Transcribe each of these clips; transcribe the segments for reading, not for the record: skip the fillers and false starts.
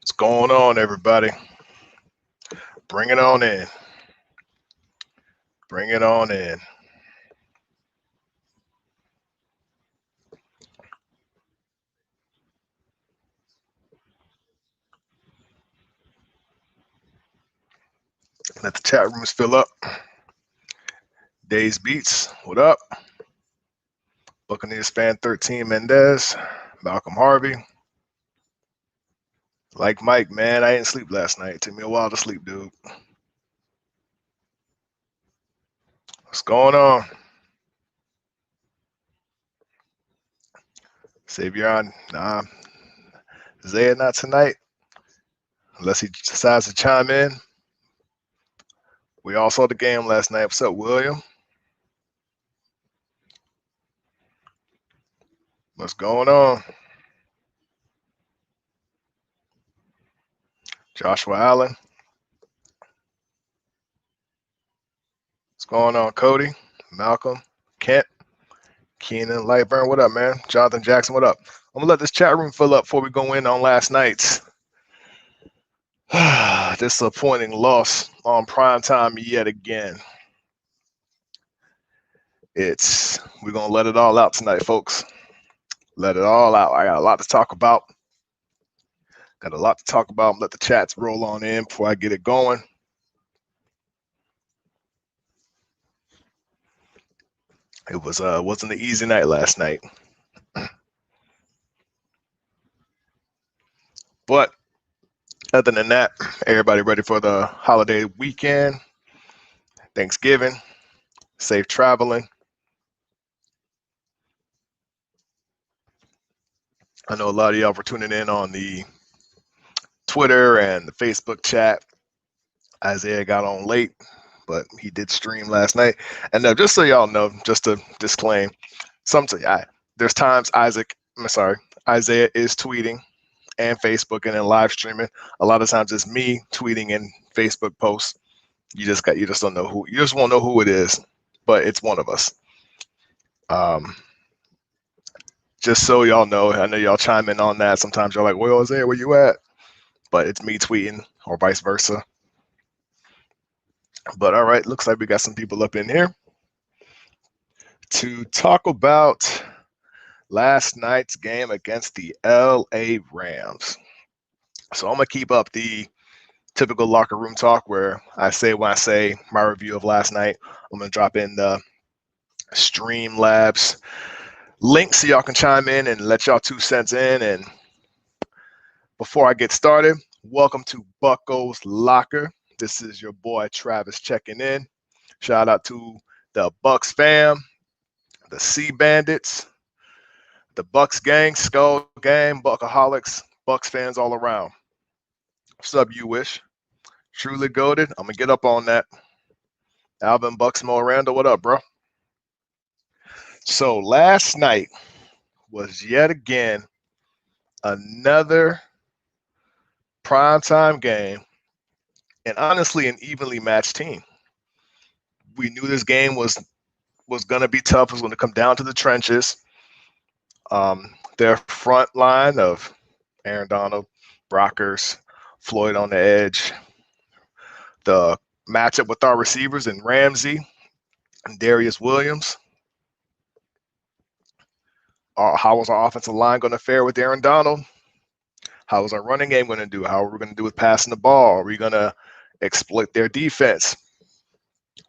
What's going on, everybody? Bring it on in. Bring it on in. Let the chat rooms fill up. Days Beats, what up? Buccaneers fan 13 Mendez, Malcolm Harvey. Like Mike, man, I didn't sleep last night. It took me a while to sleep, dude. What's going on? Savion, nah. Zaya not tonight, unless he decides to chime in. We all saw the game last night. What's up, William? What's going on? Joshua Allen. What's going on, Cody? Malcolm? Kent? Keenan Lightburn, what up, man? Jonathan Jackson, what up? I'm gonna let this chat room fill up before we go in on last night's disappointing loss on primetime yet again. We're gonna let it all out tonight, folks. Let it all out. I got a lot to talk about. Let the chats roll on in before I get it going. It wasn't an easy night last night. But other than that, everybody ready for the holiday weekend, Thanksgiving, safe traveling. I know a lot of y'all were tuning in on the Twitter and the Facebook chat. Isaiah got on late, but he did stream last night. And just so y'all know, just to disclaim, there's times Isaiah is tweeting and Facebook and then live streaming. A lot of times it's me tweeting and Facebook posts. You just don't know who. You just won't know who it is, but it's one of us. Just so y'all know, I know y'all chime in on that. Sometimes you're like, well, Isaiah, where you at? But it's me tweeting or vice versa. But all right, looks like we got some people up in here to talk about last night's game against the LA Rams. So I'm going to keep up the typical locker room talk where I say when I say my review of last night, I'm going to drop in the Streamlabs link so y'all can chime in and let y'all 2 cents in. And before I get started, welcome to Bucko's Locker. This is your boy Travis checking in. Shout out to the Bucks fam, the Sea Bandits, the Bucks gang, Skull gang, Buckaholics, Bucks fans all around. What's up, you wish? Truly goated. I'm gonna get up on that. Alvin Bucksmo Randall, what up, bro? So last night was yet again another primetime game, and honestly, an evenly matched team. We knew this game was going to be tough. It was going to come down to the trenches. Their front line of Aaron Donald, Brockers, Floyd on the edge, the matchup with our receivers and Ramsey and Darius Williams. How was our offensive line going to fare with Aaron Donald? How was our running game going to do? How are we going to do with passing the ball? Are we going to exploit their defense?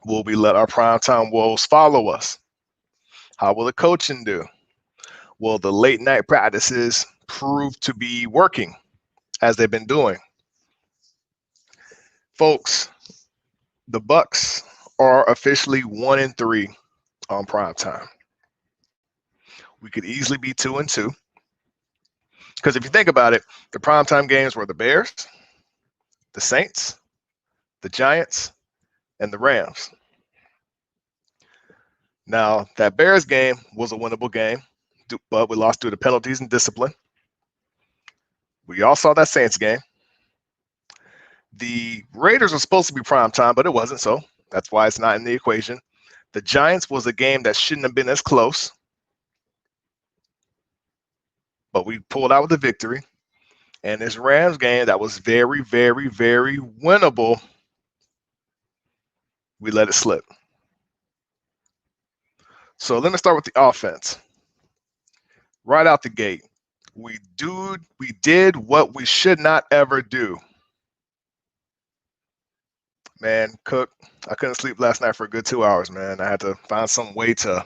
Will we let our primetime woes follow us? How will the coaching do? Will the late night practices prove to be working as they've been doing? Folks, the Bucks are officially 1-3 on primetime. We could easily be 2-2. Because if you think about it, the primetime games were the Bears, the Saints, the Giants, and the Rams. Now, that Bears game was a winnable game, but we lost due to penalties and discipline. We all saw that Saints game. The Raiders were supposed to be primetime, but it wasn't, so that's why it's not in the equation. The Giants was a game that shouldn't have been as close, but we pulled out with a victory. And this Rams game that was very, very, very winnable, we let it slip. So let me start with the offense. Right out the gate, we did what we should not ever do. Man, Cook, I couldn't sleep last night for a good 2 hours, man. I had to find some way to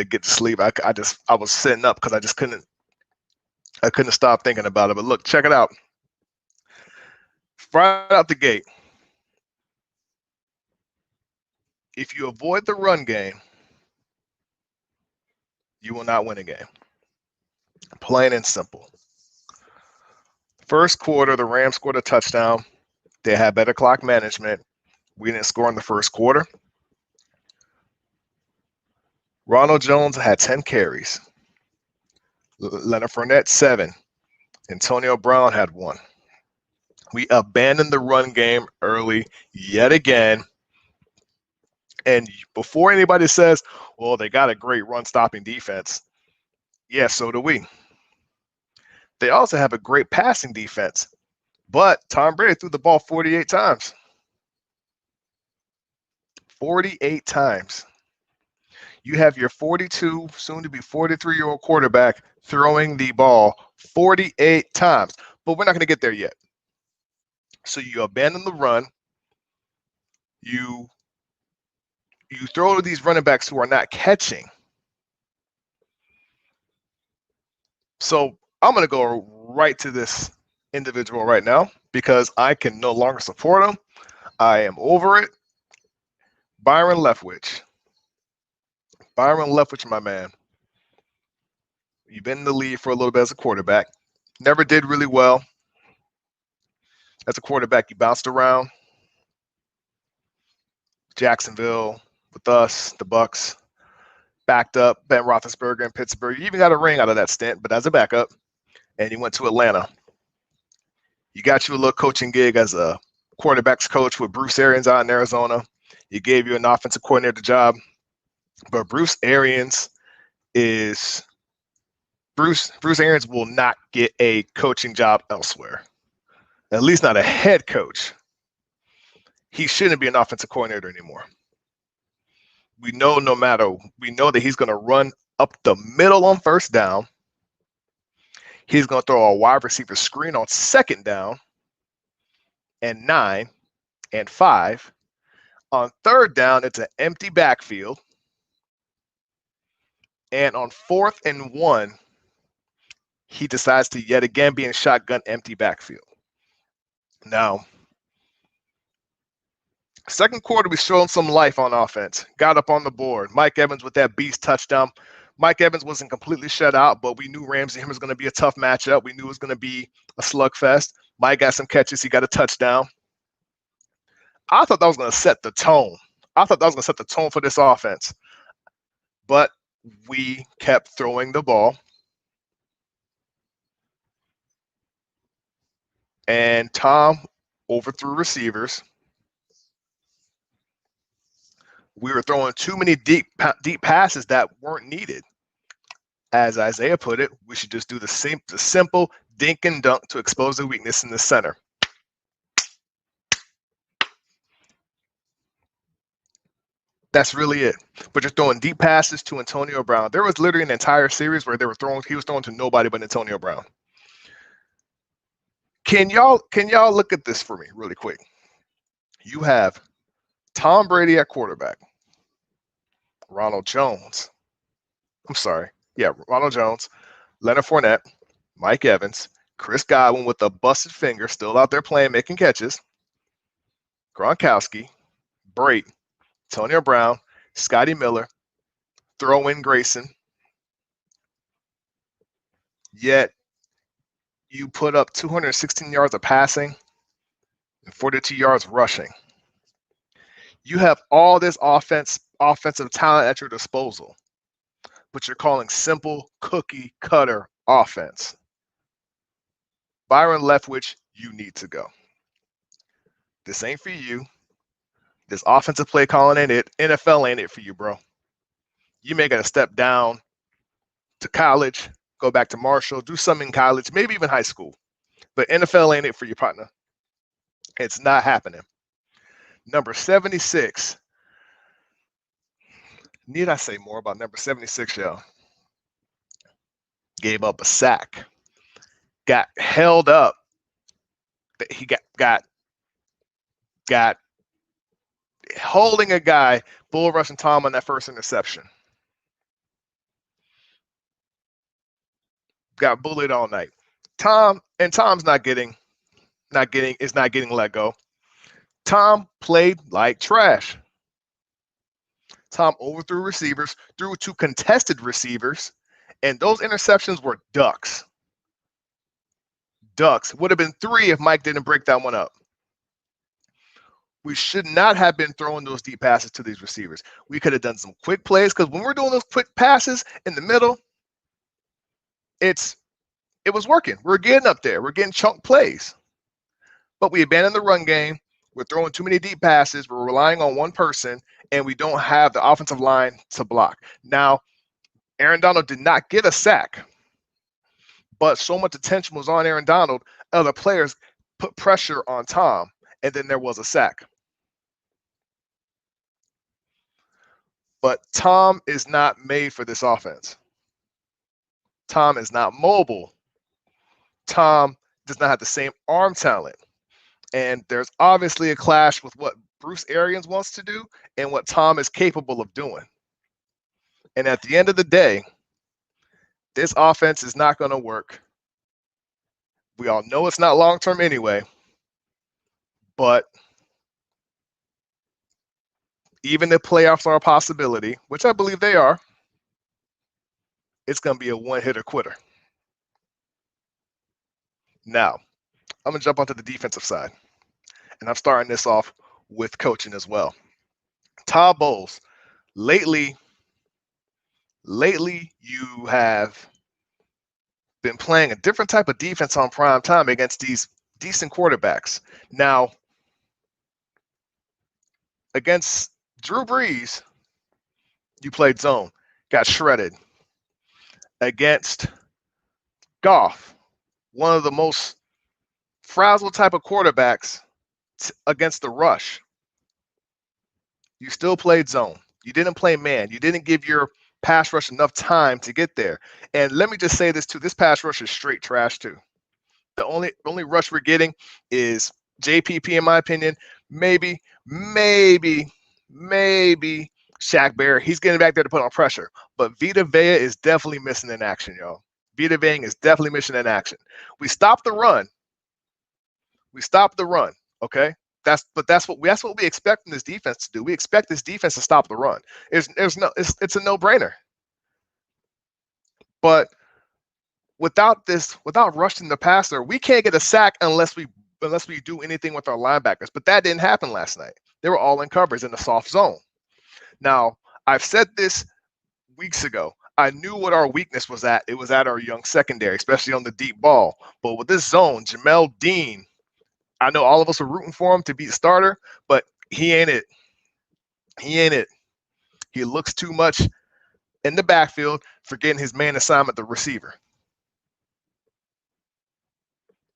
get to sleep. I was sitting up because I couldn't stop thinking about it. But look, check it out. Right out the gate, if you avoid the run game, you will not win a game. Plain and simple. First quarter, the Rams scored a touchdown. They had better clock management. We didn't score in the first quarter. Ronald Jones had 10 carries. Leonard Fournette, 7. Antonio Brown had 1. We abandoned the run game early yet again. And before anybody says, well, they got a great run-stopping defense, yeah, so do we. They also have a great passing defense. But Tom Brady threw the ball 48 times. 48 times. You have your 42, soon to be 43-year-old quarterback throwing the ball 48 times. But we're not going to get there yet. So you abandon the run. You throw to these running backs who are not catching. So I'm going to go right to this individual right now because I can no longer support him. I am over it. Byron Leftwich. Byron Leftwich, my man. You've been in the league for a little bit as a quarterback. Never did really well. As a quarterback, you bounced around. Jacksonville with us, the Bucs. Backed up Ben Roethlisberger in Pittsburgh. You even got a ring out of that stint, but as a backup. And you went to Atlanta. You got you a little coaching gig as a quarterback's coach with Bruce Arians out in Arizona. You gave you an offensive coordinator job. But Bruce Arians will not get a coaching job elsewhere. At least not a head coach. He shouldn't be an offensive coordinator anymore. We know that he's going to run up the middle on first down. He's going to throw a wide receiver screen on second down and 9 and 5. On third down, it's an empty backfield. And on 4th and 1, he decides to yet again be in shotgun empty backfield. Now, second quarter, we showed some life on offense. Got up on the board. Mike Evans with that beast touchdown. Mike Evans wasn't completely shut out, but we knew Ramsey was going to be a tough matchup. We knew it was going to be a slugfest. Mike got some catches. He got a touchdown. I thought that was going to set the tone. For this offense. But we kept throwing the ball. And Tom overthrew receivers. We were throwing too many deep passes that weren't needed. As Isaiah put it, we should just do the simple dink and dunk to expose the weakness in the center. That's really it. But you're throwing deep passes to Antonio Brown. There was literally an entire series where he was throwing to nobody but Antonio Brown. Can y'all look at this for me really quick? You have Tom Brady at quarterback. Ronald Jones. Leonard Fournette, Mike Evans, Chris Godwin with a busted finger, still out there playing, making catches. Gronkowski, Brady, Antonio Brown, Scotty Miller, throw in Grayson. Yet you put up 216 yards of passing and 42 yards rushing. You have all this offensive talent at your disposal, but you're calling simple cookie cutter offense. Byron Leftwich, you need to go. This ain't for you. This offensive play calling ain't it. NFL ain't it for you, bro. You may got to step down to college, go back to Marshall, do something in college, maybe even high school. But NFL ain't it for your partner. It's not happening. Number 76. Need I say more about number 76, y'all? Gave up a sack. Got held up. He got holding a guy, bull rushing Tom on that first interception. Got bullied all night. Tom's not getting let go. Tom played like trash. Tom overthrew receivers, threw to contested receivers, and those interceptions were ducks. Ducks. Would have been 3 if Mike didn't break that one up. We should not have been throwing those deep passes to these receivers. We could have done some quick plays, because when we're doing those quick passes in the middle, it was working. We're getting up there. We're getting chunk plays. But we abandoned the run game. We're throwing too many deep passes. We're relying on one person, and we don't have the offensive line to block. Now, Aaron Donald did not get a sack, but so much attention was on Aaron Donald, other players put pressure on Tom, and then there was a sack. But Tom is not made for this offense. Tom is not mobile. Tom does not have the same arm talent. And there's obviously a clash with what Bruce Arians wants to do and what Tom is capable of doing. And at the end of the day, this offense is not going to work. We all know it's not long-term anyway. But even if playoffs are a possibility, which I believe they are, it's going to be a one-hitter quitter. Now, I'm going to jump onto the defensive side. And I'm starting this off with coaching as well. Todd Bowles, lately you have been playing a different type of defense on prime time against these decent quarterbacks. Now, against Drew Brees, you played zone, got shredded. Against Goff, one of the most frazzled type of quarterbacks against the rush, you still played zone. You didn't play man. You didn't give your pass rush enough time to get there. And let me just say this too. This pass rush is straight trash too. The only rush we're getting is JPP, in my opinion. Maybe Shaq Barrett. He's getting back there to put on pressure. But Vita Vea is definitely missing in action, y'all. Vita Vea is definitely missing in action. We stopped the run. Okay? That's what we expect from this defense to do. We expect this defense to stop the run. It's a no-brainer. But without rushing the passer, we can't get a sack unless we do anything with our linebackers. But that didn't happen last night. They were all in coverage in the soft zone. Now, I've said this weeks ago. I knew what our weakness was at. It was at our young secondary, especially on the deep ball. But with this zone, Jamel Dean, I know all of us are rooting for him to be the starter, but he ain't it. He looks too much in the backfield, forgetting his man assignment, the receiver.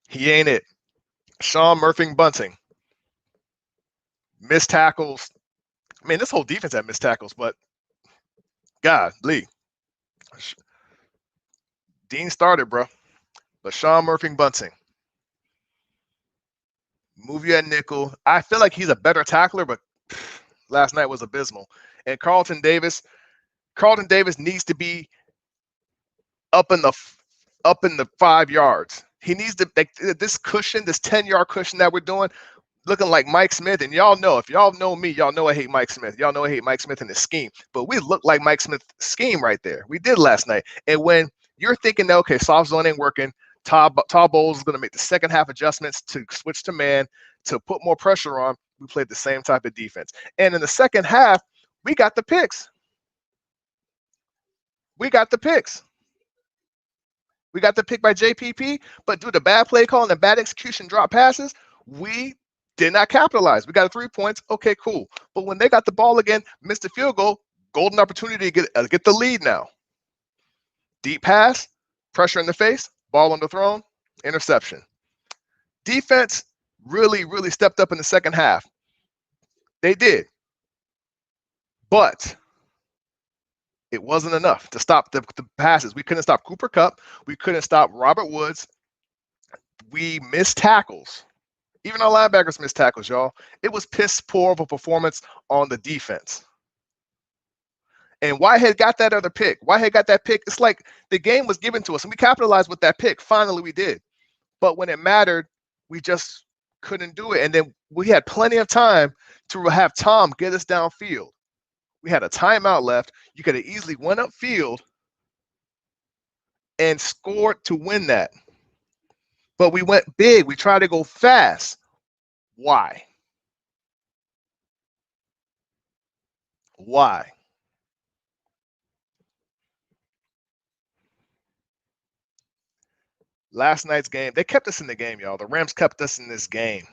He ain't it. Sean Murphy-Bunting. Missed tackles. I mean, this whole defense had missed tackles, but God, Lee. Dean started, bro. But Sean Murphy-Bunting. Move you at nickel. I feel like he's a better tackler, but last night was abysmal. And Carlton Davis needs to be up in the 5 yards. He needs to this cushion, this 10-yard cushion that we're doing, looking like Mike Smith. And y'all know, if y'all know me, y'all know I hate Mike Smith. Y'all know I hate Mike Smith and his scheme. But we look like Mike Smith's scheme right there. We did last night. And when you're thinking that, okay, soft zone ain't working, Todd Bowles is going to make the second half adjustments to switch to man, to put more pressure on, we played the same type of defense. And in the second half, we got the picks. We got the pick by JPP, but due to bad play calling and bad execution, drop passes, we did not capitalize. We got 3 points. Okay, cool. But when they got the ball again, missed the field goal, golden opportunity to get the lead now. Deep pass, Pressure in the face, ball underthrown, interception. Defense really, really stepped up in the second half. They did. But it wasn't enough to stop the passes. We couldn't stop Cooper Kupp. We couldn't stop Robert Woods. We missed tackles. Even our linebackers missed tackles, y'all. It was piss poor of a performance on the defense. And Whitehead got that other pick. Whitehead got that pick. It's like the game was given to us, and we capitalized with that pick. Finally, we did. But when it mattered, we just couldn't do it. And then we had plenty of time to have Tom get us downfield. We had a timeout left. You could have easily went upfield and scored to win that. But we went big. We tried to go fast. Why? Why? Last night's game, they kept us in the game, y'all. The Rams kept us in this game.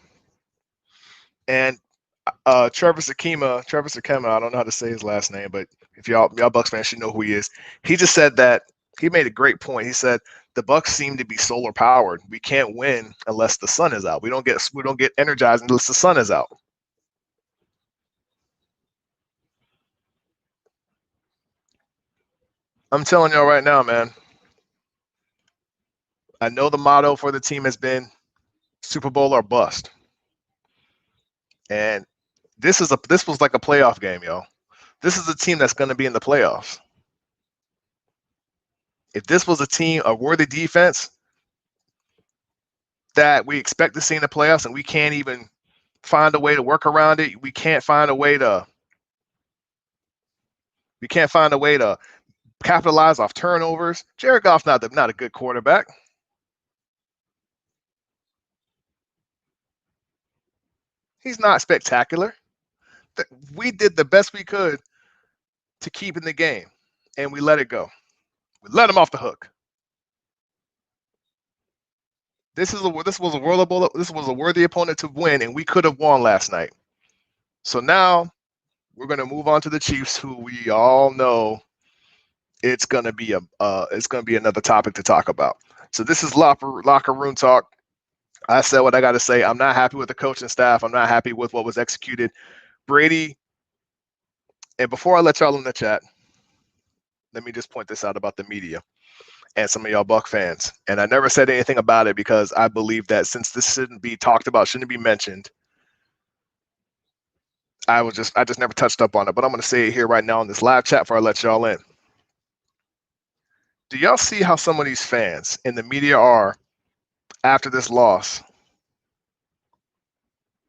And Trevor Sakema, I don't know how to say his last name, but if y'all Bucs fans should know who he is. He just said that he made a great point. He said the Bucs seem to be solar powered. We can't win unless the sun is out. We don't get energized unless the sun is out. I'm telling y'all right now, man. I know the motto for the team has been Super Bowl or bust. And this was like a playoff game, y'all. This is a team that's going to be in the playoffs. If this was a worthy defense that we expect to see in the playoffs, and we can't even find a way to work around it, we can't find a way to capitalize off turnovers. Jared Goff's not a good quarterback. He's not spectacular. We did the best we could to keep in the game, and we let it go. We let him off the hook. This was a worthy opponent to win, and we could have won last night. So now we're going to move on to the Chiefs, who we all know it's going to be another topic to talk about. So this is locker room talk. I said what I got to say. I'm not happy with the coaching staff. I'm not happy with what was executed. Brady, and before I let y'all in the chat, let me just point this out about the media and some of y'all Buck fans. And I never said anything about it because I believe that since this shouldn't be talked about, shouldn't be mentioned, I just never touched up on it. But I'm going to say it here right now in this live chat before I let y'all in. Do y'all see how some of these fans in the media are after this loss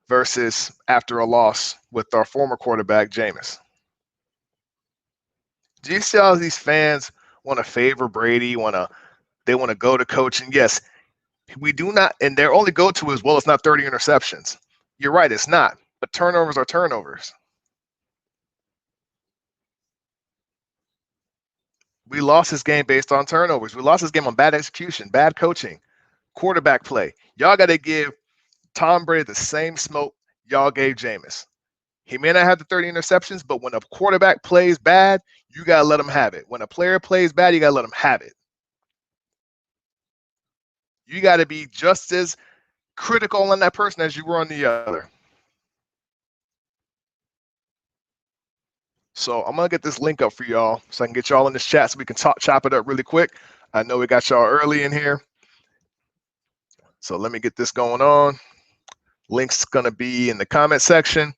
versus after a loss with our former quarterback, Jameis? Do you see how these fans want to favor Brady, they want to go to coaching? Yes, we do not, and their only go-to is, well, it's not 30 interceptions. You're right, it's not, but turnovers are turnovers. We lost this game based on turnovers. We lost this game on bad execution, bad coaching, quarterback play. Y'all got to give Tom Brady the same smoke y'all gave Jameis. He may not have the 30 interceptions, but when a quarterback plays bad, you got to let him have it. When a player plays bad, you got to let him have it. You got to be just as critical on that person as you were on the other. So I'm going to get this link up for y'all so I can get y'all in this chat so we can chop it up really quick. I know we got y'all early in here. So let me get this going on. Link's going to be in the comment section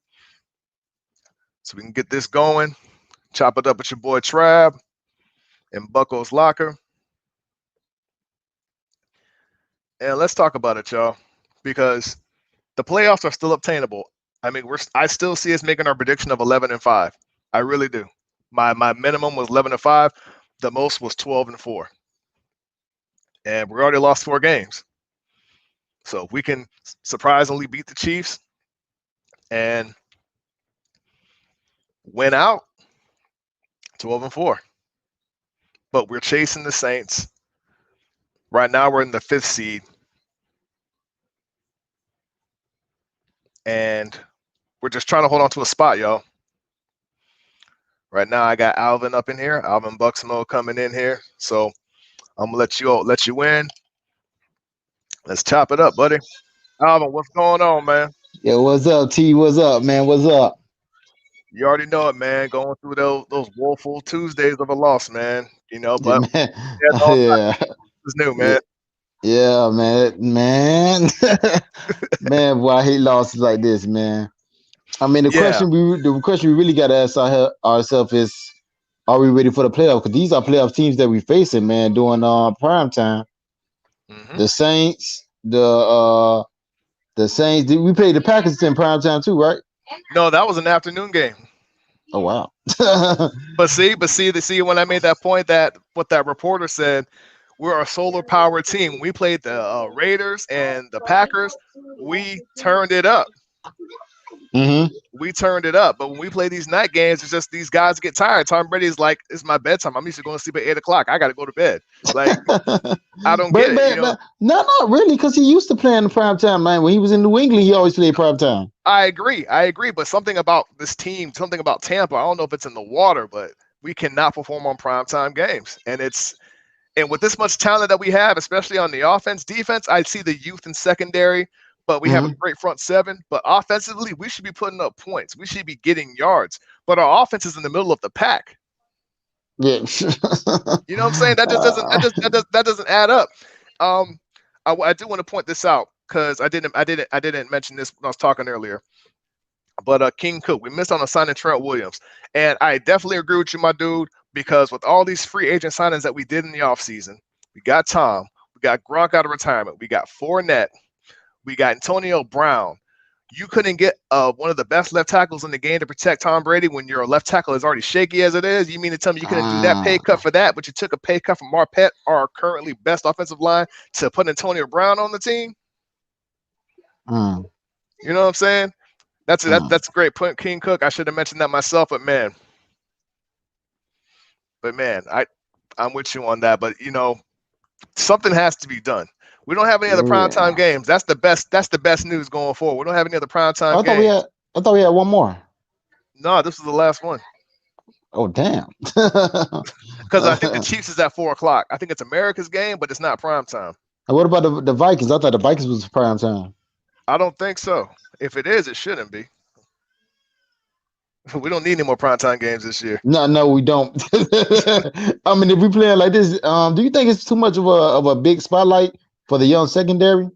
so we can get this going. Chop it up with your boy Trav and Bucko's Locker. And let's talk about it, y'all, because the playoffs are still obtainable. I mean, I still see us making our prediction of 11-5. I really do. My minimum was 11-5. The most was 12-4. And we already lost 4 games. So if we can surprisingly beat the Chiefs and win out, 12-4. But we're chasing the Saints. Right now we're in the 5th seed. And we're just trying to hold on to a spot, y'all. Right now I got Alvin up in here. Alvin Bucksmo coming in here. So I'm gonna let you in. Let's chop it up, buddy. Alvin, what's going on, man? Yo, what's up, T? What's up, man? What's up? You already know it, man. Going through those woeful Tuesdays of a loss, man. But Man, yeah, no, yeah, it's new, yeah, man. yeah, man, man. Boy, I hate losses like this, man. I mean, Yeah. the question we really got to ask ourselves is, are we ready for the playoffs? Because these are playoff teams that we facing, man. During prime time, Hmm. the Saints, the Saints. We played the Packers in prime time too, right? No, that was an afternoon game. Oh wow. But see, when I made that point, that what that reporter said, we're a solar powered team. When we played the Raiders and the Packers, we turned it up. hmm We turned it up. But when we play these night games, it's just these guys get tired. Tom Brady's like, it's my bedtime. I'm used to going to sleep at 8 o'clock. I got to go to bed. Like, but, I don't get it. but no, not really, because he used to play in the prime time, man. When he was in New England, he always played prime time. I agree. I agree. But something about this team, something about Tampa, I don't know if it's in the water, but we cannot perform on primetime games. And with this much talent that we have, especially on the offense, defense, I see the youth in secondary, but we have a hmm great front seven. But offensively, we should be putting up points. We should be getting yards. But our offense is in the middle of the pack. Yeah. You know what I'm saying? That just doesn't uh, that doesn't add up. Um, I do want to point this out because I didn't mention this when I was talking earlier. But King Cook, we missed on a signing Trent Williams. And I definitely agree with you, my dude, because with all these free agent signings that we did in the offseason, we got Tom, we got Gronk out of retirement, we got Fournette, we got Antonio Brown. You couldn't get one of the best left tackles in the game to protect Tom Brady when your left tackle is already shaky as it is. You mean to tell me you couldn't do that pay cut for that, but you took a pay cut from Marpet, our currently best offensive line, to put Antonio Brown on the team? mm, You know what I'm saying? mm. That's a great point, King Cook. I should have mentioned that myself, but man, I'm with you on that. But something has to be done. We don't have any other primetime Yeah. games. That's the best. That's the best news going forward. We don't have any other primetime I thought we games. had. I thought we had one more. No, this is the last one Oh damn. because I think the Chiefs is at 4 o'clock. I think it's America's game, but it's not primetime. And what about the Vikings? I thought the Vikings was prime time. I don't think so. If it is, it shouldn't be. We don't need any more primetime games this year. No, no, we don't. I mean, if we playing like this, do you think it's too much of a big spotlight for the young secondary?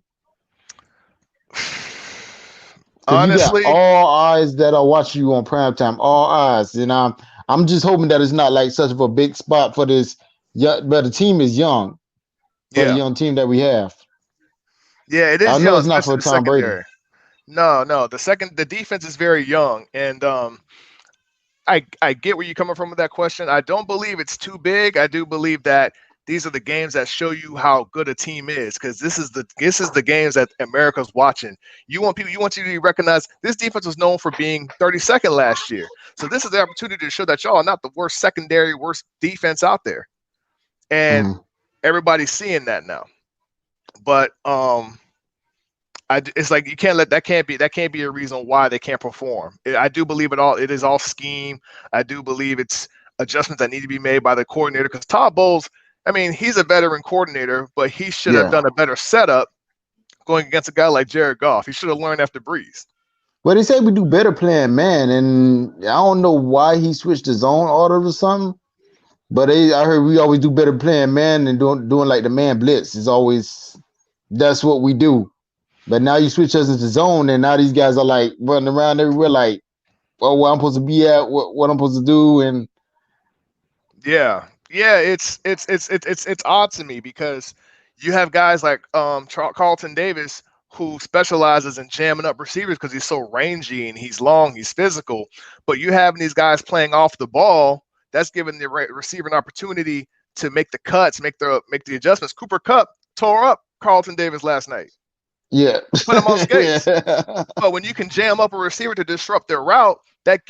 Because you got Honestly, all eyes that are watching you on prime time, all eyes, and I'm just hoping that it's not like such of a big spot for this. Yeah, but the team is young for the yeah, young team that we have. yeah, it I is know young, it's not especially for the Tom Brady. secondary. No, the defense is very young, and I get where you're coming from with that question. I don't believe it's too big. I do believe that these are the games that show you how good a team is, because this is the games that America's watching. You want you to recognize this defense was known for being 32nd last year. So this is the opportunity to show that y'all are not the worst secondary, worst defense out there, and Mm, everybody's seeing that now. But it's like you can't let that can't be a reason why they can't perform. I do believe it is all scheme. I do believe it's adjustments that need to be made by the coordinator, because Todd Bowles, I mean, he's a veteran coordinator, but he should have yeah. done a better setup going against a guy like Jared Goff. He should have learned after Breeze. Well, they say we do better playing man, and I don't know why he switched his own order or something. But I heard we always do better playing man than doing like the man blitz. Is always that's what we do. But now you switch us into zone, and now these guys are like running around everywhere, like, well, where I'm supposed to be at, what I'm supposed to do, and Yeah, it's odd to me because you have guys like Carlton Davis, who specializes in jamming up receivers because he's so rangy and he's long, he's physical. But you having these guys playing off the ball, that's giving the receiver an opportunity to make the cuts, make the adjustments. Cooper Kupp tore up Carlton Davis last night, yeah, put him on skates. yeah, But when you can jam up a receiver to disrupt their route, that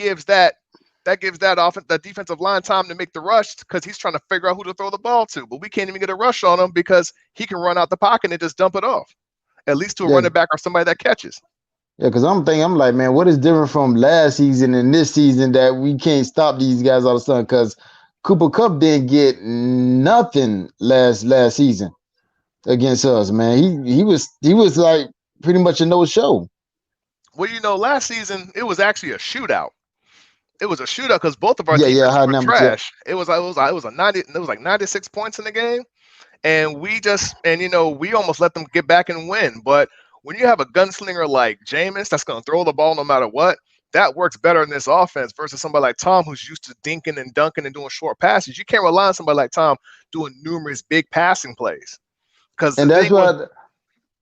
defensive line time to make the rush, because he's trying to figure out who to throw the ball to. But we can't even get a rush on him because he can run out the pocket and just dump it off, at least to a yeah. running back or somebody that catches. Because I'm like, man, what is different from last season and this season that we can't stop these guys all of a sudden? Because Cooper Kupp didn't get nothing last season against us, man. He was like pretty much a no show. Well, last season it was actually a shootout. It was a shootout because both of our Yeah, defenses high were numbers. Yeah. trash. It was like 96 points in the game, and we almost let them get back and win. But when you have a gunslinger like Jameis that's going to throw the ball no matter what, that works better in this offense versus somebody like Tom who's used to dinking and dunking and doing short passes. You can't rely on somebody like Tom doing numerous big passing plays. Because And the that's thing was,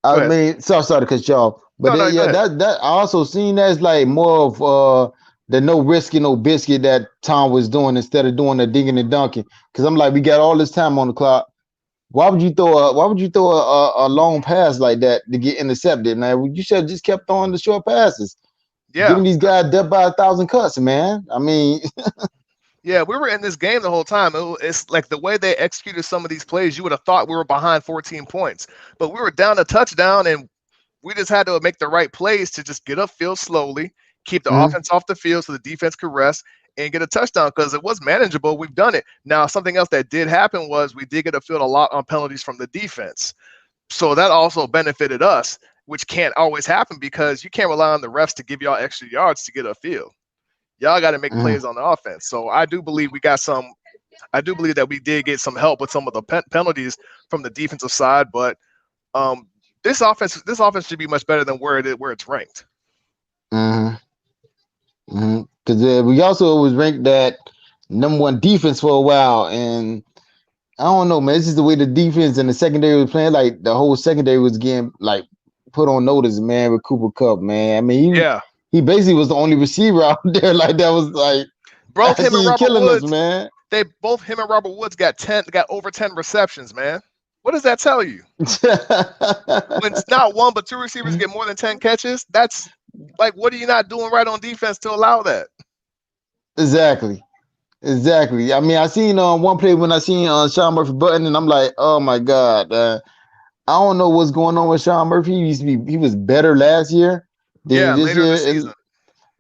what I mean. Sorry to cut y'all, but no, go yeah, ahead. that I also seen that as like more of the no risky, no biscuit that Tom was doing instead of doing the digging and dunking. Because I'm like, we got all this time on the clock. Why would you throw a long pass like that to get intercepted, man? You should have just kept throwing the short passes. Yeah. Giving these guys death by 1,000 cuts, man. I mean, Yeah, we were in this game the whole time. It's like the way they executed some of these plays, you would have thought we were behind 14 points. But we were down a touchdown, and we just had to make the right plays to just get upfield slowly, keep the offense off the field so the defense could rest, and get a touchdown because it was manageable. We've done it. Now, something else that did happen was we did get upfield a lot on penalties from the defense. So that also benefited us, which can't always happen because you can't rely on the refs to give y'all extra yards to get upfield. Y'all got to make plays on the offense. So I do believe that we did get some help with some of the penalties from the defensive side, but this offense should be much better than where it's ranked. Because we also was ranked that #1 defense for a while, and I don't know, man. It's just the way the defense and the secondary was playing. Like the whole secondary was getting like put on notice, man. With Cooper Kupp, man. I mean, he basically was the only receiver out there. Like that was like, both him and Robert Woods, us, man. Him and Robert Woods got over 10 receptions, man. What does that tell you? When it's not one but two receivers get more than 10 catches, that's like, what are you not doing right on defense to allow that? Exactly. I mean, I seen one play when I seen Sean Murphy button, and I'm like, oh my god, I don't know what's going on with Sean Murphy. He was better last year than this later year. In the season.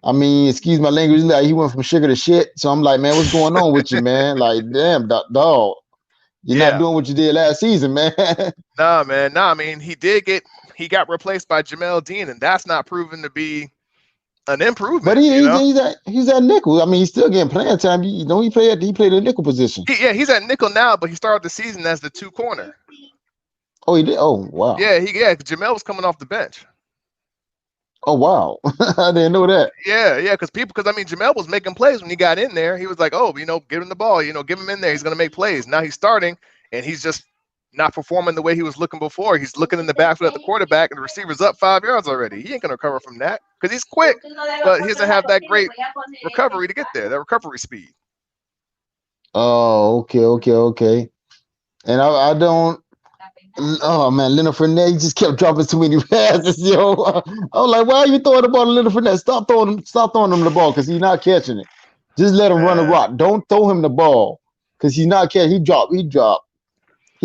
I mean, excuse my language, like he went from sugar to shit. So I'm like, man, what's going on with you, man? Like, damn, dog, you're not doing what you did last season, man. Nah, man. Nah, I mean, he got replaced by Jamel Dean, and that's not proven to be an improvement. But he's at nickel. I mean, he's still getting playing time. He played the nickel position. He's at nickel now, but he started the season as the 2 corner. Oh, he did. Oh, wow. Yeah, Jamel was coming off the bench. Oh, wow. I didn't know that. Yeah, because Jamel was making plays when he got in there. He was like, oh, give him the ball, give him in there. He's going to make plays. Now he's starting, and he's just not performing the way he was looking before. He's looking in the backfield at the quarterback, and the receiver's up 5 yards already. He ain't going to recover from that because he's quick, but he doesn't have that great recovery to get there, that recovery speed. Oh, okay. And I don't. Oh man, Leonard Fournette just kept dropping too many passes, yo. I was like, why are you throwing the ball to Leonard Fournette? Stop throwing him the ball because he's not catching it. Just let him run a rock. Don't throw him the ball because he's not catching. He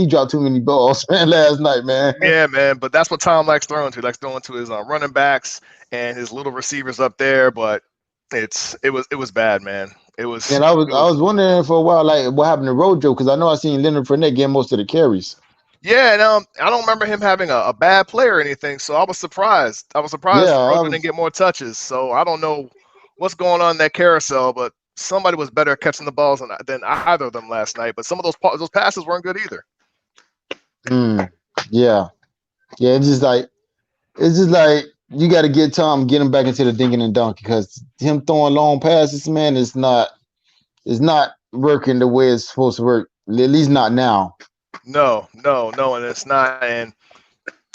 dropped too many balls, man, last night, man. Yeah, man, but that's what Tom likes throwing to. He likes throwing to his running backs and his little receivers up there, but it was bad, man. It was. And I was wondering for a while, like, what happened to Rojo, because I know I seen Leonard Fournette get most of the carries. Yeah, and I don't remember him having a bad play or anything, so I was surprised. Rojo didn't get more touches, so I don't know what's going on in that carousel, but somebody was better at catching the balls than either of them last night. But some of those passes weren't good either. Yeah. It's just like you got to get him back into the dinking and dunking, because him throwing long passes, man, is not working the way it's supposed to work. At least not now. No, and it's not. And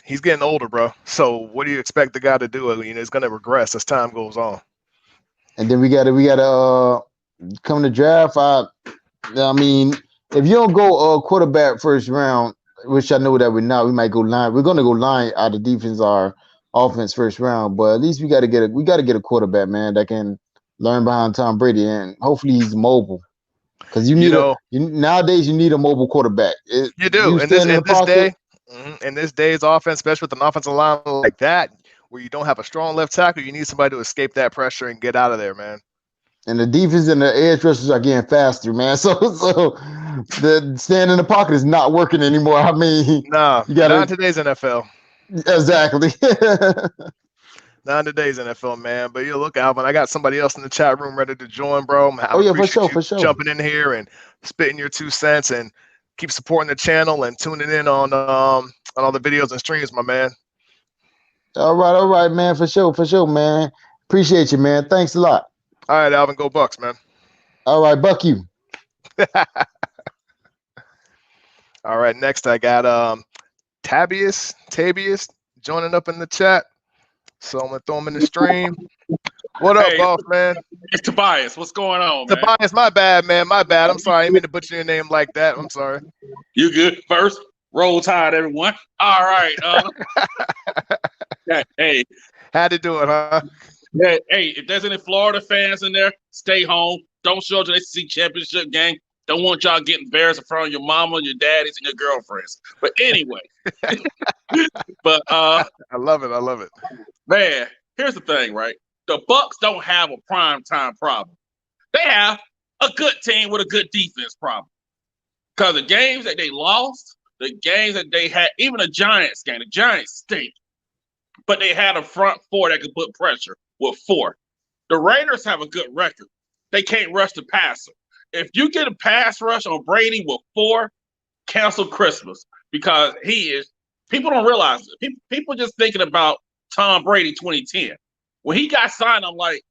he's getting older, bro. So what do you expect the guy to do? It's going to regress as time goes on. And then we got to come to draft. I mean, if you don't go quarterback first round, which I know that we might go line. We're going to go line out of defense or offense first round, but at least we got to get a quarterback, man, that can learn behind Tom Brady, and hopefully he's mobile. Because nowadays you need a mobile quarterback. You do. In this day's offense, especially with an offensive line like that, where you don't have a strong left tackle, you need somebody to escape that pressure and get out of there, man. And the defense and the edge rushers are getting faster, man. So the stand in the pocket is not working anymore. I mean, Nah, you not in gotta today's NFL. exactly. Not in today's NFL, man. But you look, Alvin, I got somebody else in the chat room ready to join, bro. I Oh yeah, for appreciate sure, you for sure. jumping in here and spitting your 2 cents and keep supporting the channel and tuning in on all the videos and streams, my man. All right, man, for sure, man. Appreciate you, man. Thanks a lot. All right, Alvin, go Bucks, man. All right, buck you. All right, next I got Tabius joining up in the chat. So I'm gonna throw him in the stream. What up, boss, man? It's Tobias. What's going on, man? Tobias, my bad, man. My bad. I'm sorry. I didn't mean to butcher your name like that. I'm sorry. You good? First, roll tide, everyone. All right. Hey. Had to do it, huh? Hey, if there's any Florida fans in there, stay home. Don't show up to the SEC championship game. Don't want y'all getting embarrassed in front of your mama, your daddies, and your girlfriends. But anyway. I love it. Man, here's the thing, right? The Bucks don't have a prime time problem. They have a good team with a good defense problem. Because the games that they lost, the games that they had, even the Giants game, the Giants stink. But they had a front four that could put pressure with 4. The Raiders have a good record. They can't rush the passer. If you get a pass rush on Brady with 4, cancel Christmas. Because people don't realize it. People just thinking about Tom Brady 2010. When he got signed, I'm like,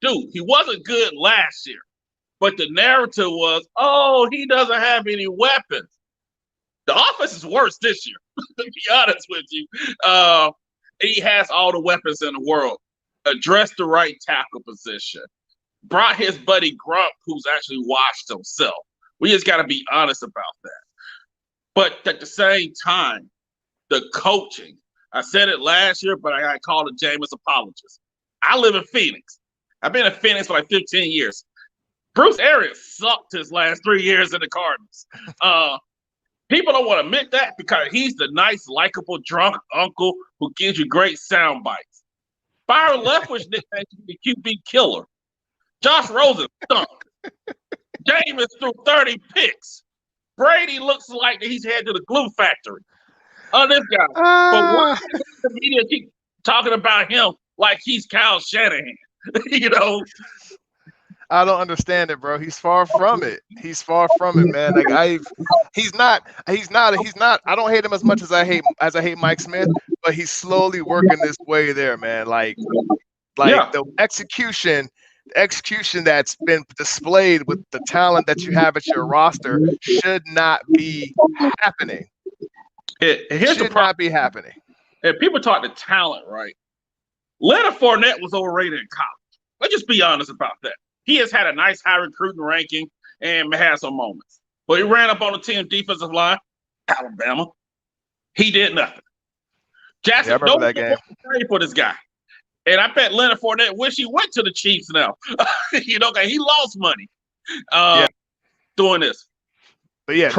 dude, he wasn't good last year. But the narrative was, oh, he doesn't have any weapons. The offense is worse this year, to be honest with you. He has all the weapons in the world. Addressed the right tackle position. Brought his buddy Grump, who's actually washed himself. We just got to be honest about that. But at the same time, the coaching, I said it last year, but I got called a Jameis apologist. I live in Phoenix. I've been in Phoenix for like 15 years. Bruce Arians sucked his last 3 years in the Cardinals. People don't want to admit that because he's the nice, likable, drunk uncle who gives you great sound bites. Byron Leftwich nicknamed the QB killer. Josh Rosen stunk. Jameis threw 30 picks. Brady looks like he's headed to the glue factory. This guy. But why does the media keep talking about him like he's Kyle Shanahan? You know? I don't understand it, bro. He's far from it. He's far from it, man. Like he's not. I don't hate him as much as I hate Mike Smith, but he's slowly working his way there, man. Like the execution that's been displayed with the talent that you have at your roster should not be happening. Here's the problem. Not be happening. And people talk to talent, right? Leonard Fournette was overrated in college. Let's just be honest about that. He has had a nice high recruiting ranking and had some moments. But he ran up on the team's defensive line, Alabama. He did nothing. Jackson, I remember that game. For this guy. And I bet Leonard Fournette wish he went to the Chiefs now. He lost money doing this. But yeah,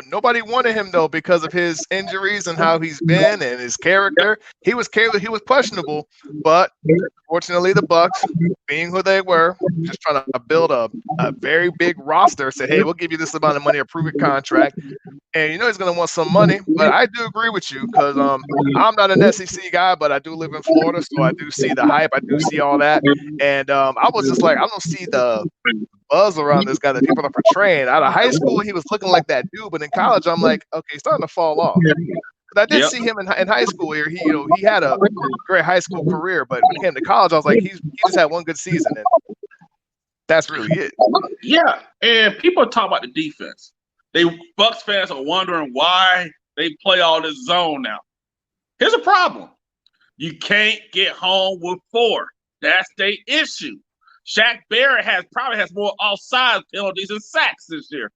nobody wanted him though because of his injuries and how he's been and his character. He was questionable, but fortunately the Bucks, being who they were, just trying to build a very big roster, said, "Hey, we'll give you this amount of money, a prove-it contract." And he's going to want some money. But I do agree with you because I'm not an SEC guy, but I do live in Florida, so I do see the hype. I do see all that. And I was just like, I don't see the buzz around this guy that people are portraying. Out of high school, he was looking like that dude, but in college, I'm like, okay, he's starting to fall off. But I did see him in high school where he had a great high school career, but when he came to college, I was like, he just had one good season, and that's really it. Yeah, and people talk about the defense. Bucks fans are wondering why they play all this zone now. Here's a problem: you can't get home with 4. That's the issue. Shaq Barrett probably has more offside penalties and sacks this year.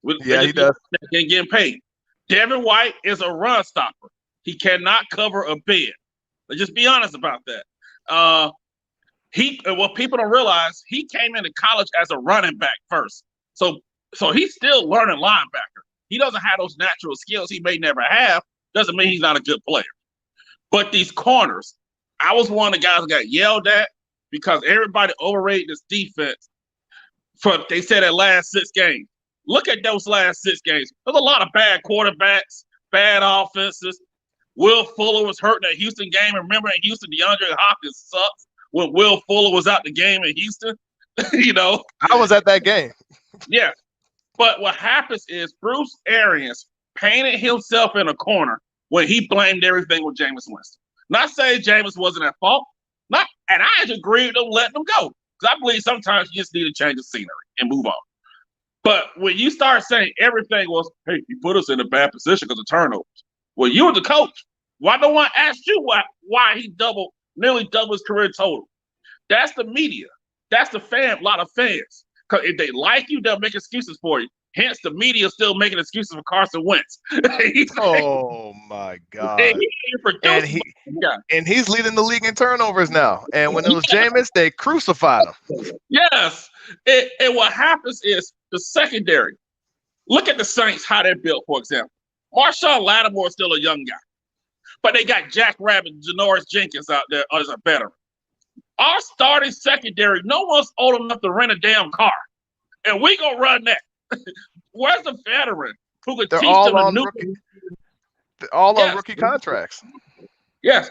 He does. And getting paid. Devin White is a run stopper. He cannot cover a bid. Let's just be honest about that. What people don't realize, he came into college as a running back first. So he's still learning linebacker. He doesn't have those natural skills he may never have. Doesn't mean he's not a good player. But these corners, I was one of the guys that got yelled at because everybody overrated this defense they said that last 6 games. Look at those last 6 games. There's a lot of bad quarterbacks, bad offenses. Will Fuller was hurt in that Houston game. Remember in Houston, DeAndre Hopkins sucks when Will Fuller was out the game in Houston. I was at that game. Yeah. But what happens is Bruce Arians painted himself in a corner when he blamed everything with Jameis Winston. Not saying Jameis wasn't at fault. And I agree with them letting them go. Because I believe sometimes you just need to change the scenery and move on. But when you start saying everything was, hey, he put us in a bad position because of turnovers. Well, you were the coach. Why no one asked you why he nearly doubled his career total? That's the media. That's the a lot of fans. Because if they like you, they'll make excuses for you. Hence, the media is still making excuses for Carson Wentz. Oh my God! And he's leading the league in turnovers now. And when it was Jameis, they crucified him. Yes. And what happens is the secondary. Look at the Saints, how they're built, for example. Marshawn Lattimore is still a young guy. But they got Jack Rabbit, Janoris Jenkins out there as a veteran. Our starting secondary, no one's old enough to rent a damn car. And we going to run that. Where's the veteran who could teach them a new? They're all on rookie contracts. Yes.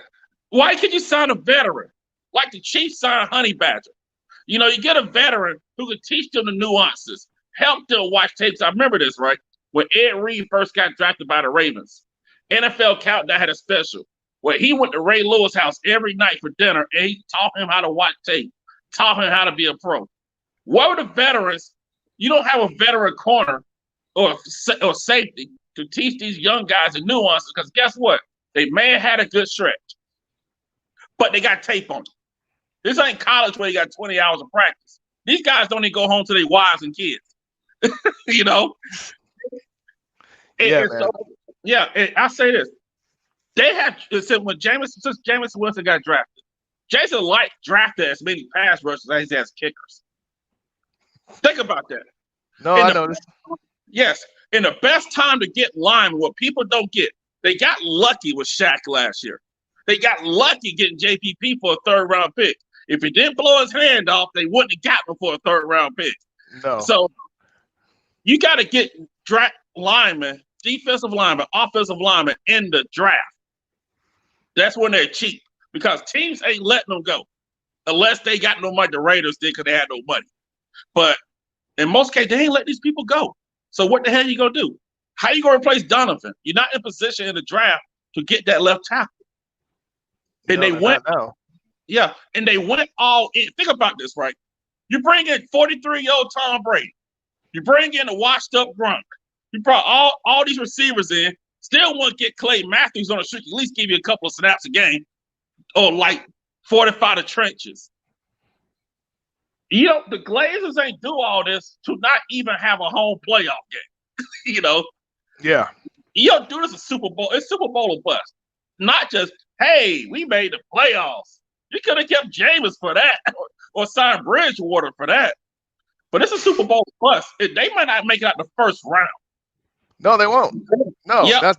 Why could you sign a veteran? Like the Chiefs signed Honey Badger. You get a veteran who could teach them the nuances, help them watch tapes. I remember this, right? When Ed Reed first got drafted by the Ravens, NFL Countdown had a special where he went to Ray Lewis' house every night for dinner and he taught him how to watch tape, taught him how to be a pro. Where were the veterans? You don't have a veteran corner or safety to teach these young guys the nuances because guess what? They may have had a good stretch, but they got tape on them. This ain't college where you got 20 hours of practice. These guys don't even go home to their wives and kids. And I say this. They have since Jameis Winston got drafted, Jason Light drafted as many pass rushers as he has kickers. Think about that. No, I noticed. Yes. And the best time to get linemen, what people don't get, they got lucky with Shaq last year. They got lucky getting JPP for a 3rd round pick. If he didn't blow his hand off, they wouldn't have got him for a 3rd round pick. No. So you got to get draft linemen, defensive linemen, offensive linemen in the draft. That's when they're cheap because teams ain't letting them go unless they got no money. The Raiders did because they had no money. But in most cases, they ain't let these people go. So what the hell are you going to do? How are you going to replace Donovan? You're not in position in the draft to get that left tackle. And they went all in. Think about this, right? You bring in 43-year-old Tom Brady. You bring in a washed-up Gronk. You brought all these receivers in. Still want to get Clay Matthews on a streak. At least give you a couple of snaps a game. Or like fortify the trenches. The Glazers ain't do all this to not even have a home playoff game. Yeah. You don't do this a Super Bowl. It's Super Bowl or bust. Not just, hey, we made the playoffs. You could have kept Jameis for that or signed Bridgewater for that. But it's a Super Bowl bust. They might not make it out the first round. No, they won't. No, That's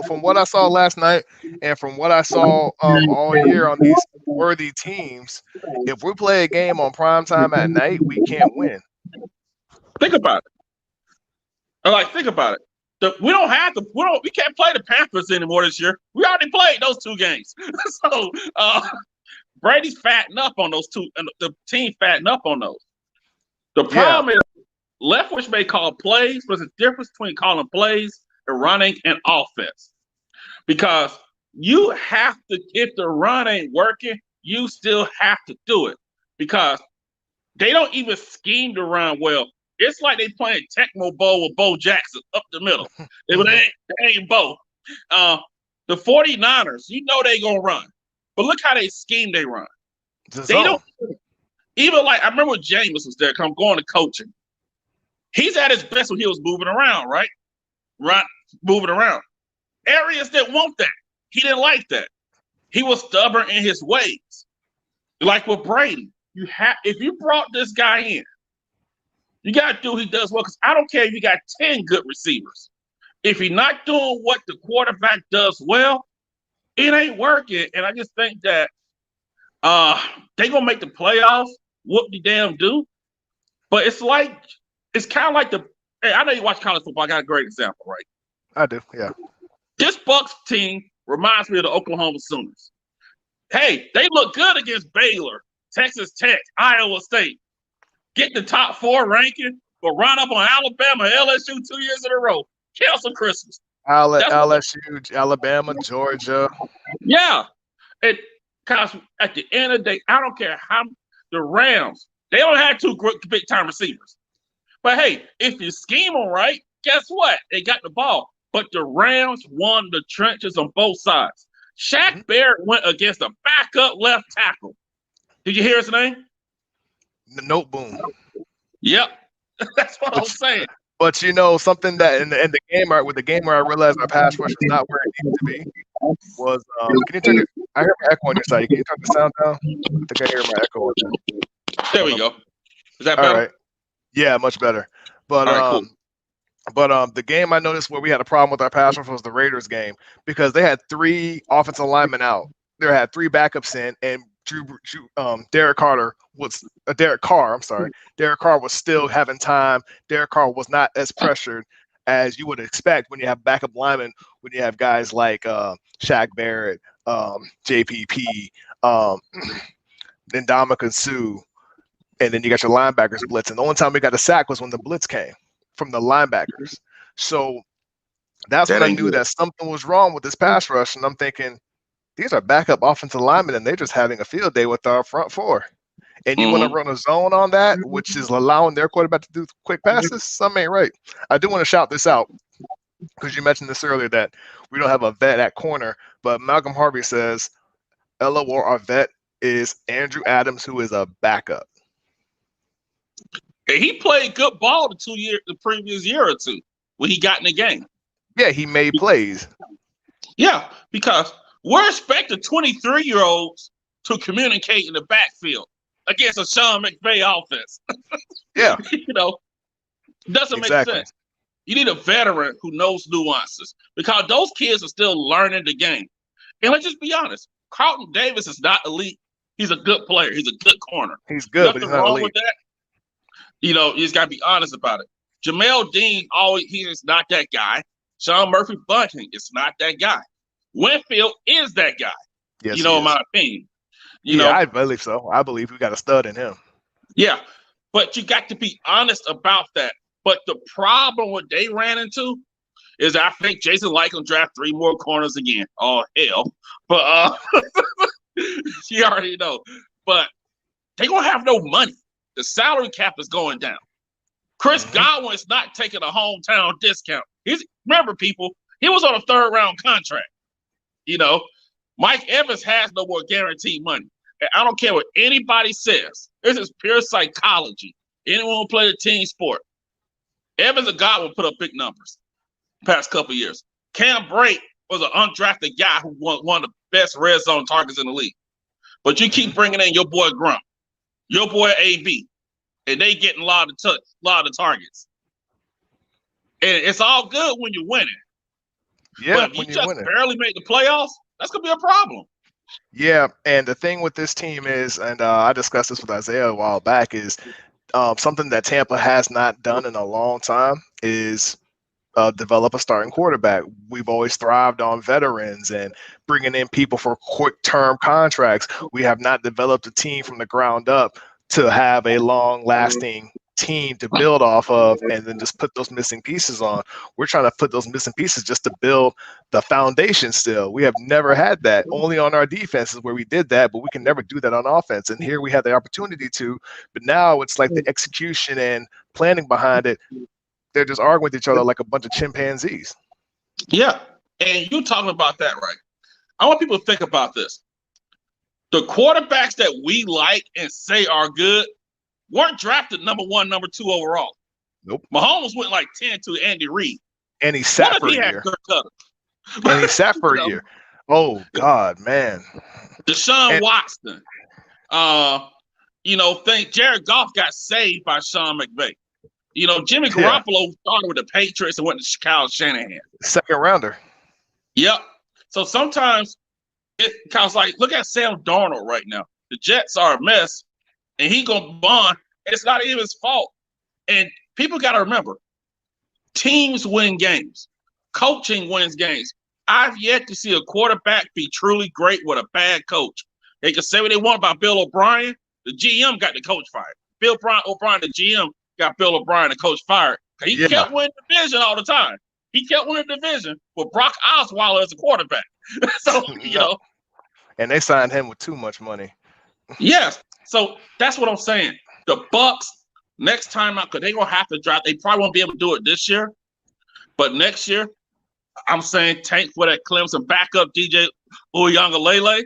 from what I saw last night and from what I saw all year on these worthy teams. If we play a game on primetime at night, we can't win. Think about it. Think about it. We can't play the Panthers anymore this year. We already played those 2 games. So Brady's fatting up on those 2, and the team fatting up on those. The problem is Leftwich may call plays, but there's a difference between calling plays and running and offense. Because you have to, if the run ain't working, you still have to do it. Because they don't even scheme to run well. It's like they playing Tecmo Bowl with Bo Jackson up the middle. They ain't Bo. The 49ers, they going to run. But look how they scheme they run. They don't. Even I remember when Jameis was there, going to coaching. He's at his best when he was moving around, right? Moving around. Areas that want that. He didn't like that. He was stubborn in his ways. Like with Brady, if you brought this guy in, you got to do what he does well. Because I don't care if you got 10 good receivers. If you're not doing what the quarterback does well, it ain't working. And I just think that They gonna make the playoffs. Whoop de damn do. But it's kind of like Hey, I know you watch college football. I got a great example, right? I do. Yeah. This Bucks team reminds me of the Oklahoma Sooners. Hey, they look good against Baylor, Texas Tech, Iowa State. Get the top 4 ranking, but run up on Alabama, LSU 2 years in a row. Kill some Christmas. LSU, Alabama, Georgia. Yeah. Because at the end of the day, I don't care how the Rams, they only had 2 big time receivers. But hey, if you scheme them right, guess what? They got the ball. But the Rams won the trenches on both sides. Shaq Barrett went against a backup left tackle. Did you hear his name? Note boom. Yep. That's what I'm saying. But you know, something that in the game where I realized my pass rush is not where it needed to be was can you turn it? I hear my echo on your side. Can you turn the sound down? I think I hear my echo on there. There we go. Is that better? All right. Yeah, much better. But cool. But the game I noticed where we had a problem with our pass rush was the Raiders game because they had 3 offensive linemen out. They had 3 backups in, and Derek Carr was still having time. Derek Carr was not as pressured as you would expect when you have backup linemen, when you have guys like Shaq Barrett, JPP, then Ndamukong Suh, and then you got your linebackers blitz. And the only time we got a sack was when the blitz came from the linebackers. So that's when I knew that something was wrong with this pass rush. And I'm thinking, these are backup offensive linemen, and they're just having a field day with our front 4. And you want to run a zone on that, which is allowing their quarterback to do quick passes? Something ain't right. I do want to shout this out because you mentioned this earlier that we don't have a vet at corner, but Malcolm Harvey says, LOR, our vet is Andrew Adams, who is a backup. He played good ball the previous year or 2 when he got in the game. Yeah, he made plays. Yeah, because we're expecting 23-year-olds to communicate in the backfield against a Sean McVay offense. Yeah. Doesn't make sense. You need a veteran who knows nuances because those kids are still learning the game. And let's just be honest, Carlton Davis is not elite. He's a good player. He's a good corner. He's good, Nothing but he's not wrong elite. with that. You just got to be honest about it. Jamel Dean, he is not that guy. Sean Murphy Bunting is not that guy. Winfield is that guy. Yes, in my opinion. I believe so. I believe we got a stud in him. Yeah, but you got to be honest about that. But the problem what they ran into is I think Jason Light will draft 3 more corners again. Oh, hell. But you already know. But they're going to have no money. The salary cap is going down. Chris Godwin is not taking a hometown discount. Remember, people, he was on a 3rd-round contract. Mike Evans has no more guaranteed money. And I don't care what anybody says. This is pure psychology. Anyone who play the team sport. Evans and Godwin put up big numbers past couple years. Cam Brake was an undrafted guy who won one of the best red zone targets in the league. But you keep bringing in your boy Grump, your boy AB, and they getting a lot of targets. And it's all good when you're winning. Yeah, but if you just barely make the playoffs, that's going to be a problem. Yeah, and the thing with this team is, and I discussed this with Isaiah a while back, is something that Tampa has not done in a long time is develop a starting quarterback. We've always thrived on veterans and bringing in people for quick-term contracts. We have not developed a team from the ground up to have a long-lasting team to build off of and then just put those missing pieces on. We're trying to put those missing pieces just to build the foundation still. We have never had that. Only on our defense is where we did that, but we can never do that on offense. And here we have the opportunity to, but now it's like the execution and planning behind it. They're just arguing with each other like a bunch of chimpanzees. Yeah, and you talking about that, right? I want people to think about this. The quarterbacks that we like and say are good weren't drafted number 1, number 2 overall. Nope. Mahomes went like 10 to Andy Reid. And he sat for a year. And he sat for a year. Oh, God, man. Deshaun Watson. Think Jared Goff got saved by Sean McVay. Jimmy Garoppolo started with the Patriots and went to Kyle Shanahan. 2nd rounder. Yep. So sometimes look at Sam Darnold right now. the Jets are a mess, and he gonna bond. It's not even his fault. And people got to remember, teams win games. Coaching wins games. I've yet to see a quarterback be truly great with a bad coach. They can say what they want about Bill O'Brien. The GM got the coach fired. Bill O'Brien, the GM, got Bill O'Brien, the coach, fired. He kept winning the division all the time. He kept winning the division with Brock Osweiler as a quarterback. So, you know. And they signed him with too much money. Yes. So that's what I'm saying. The Bucs, next time out, because they're going to have to draft. They probably won't be able to do it this year. But next year, I'm saying tank for that Clemson backup DJ Uiagalelei.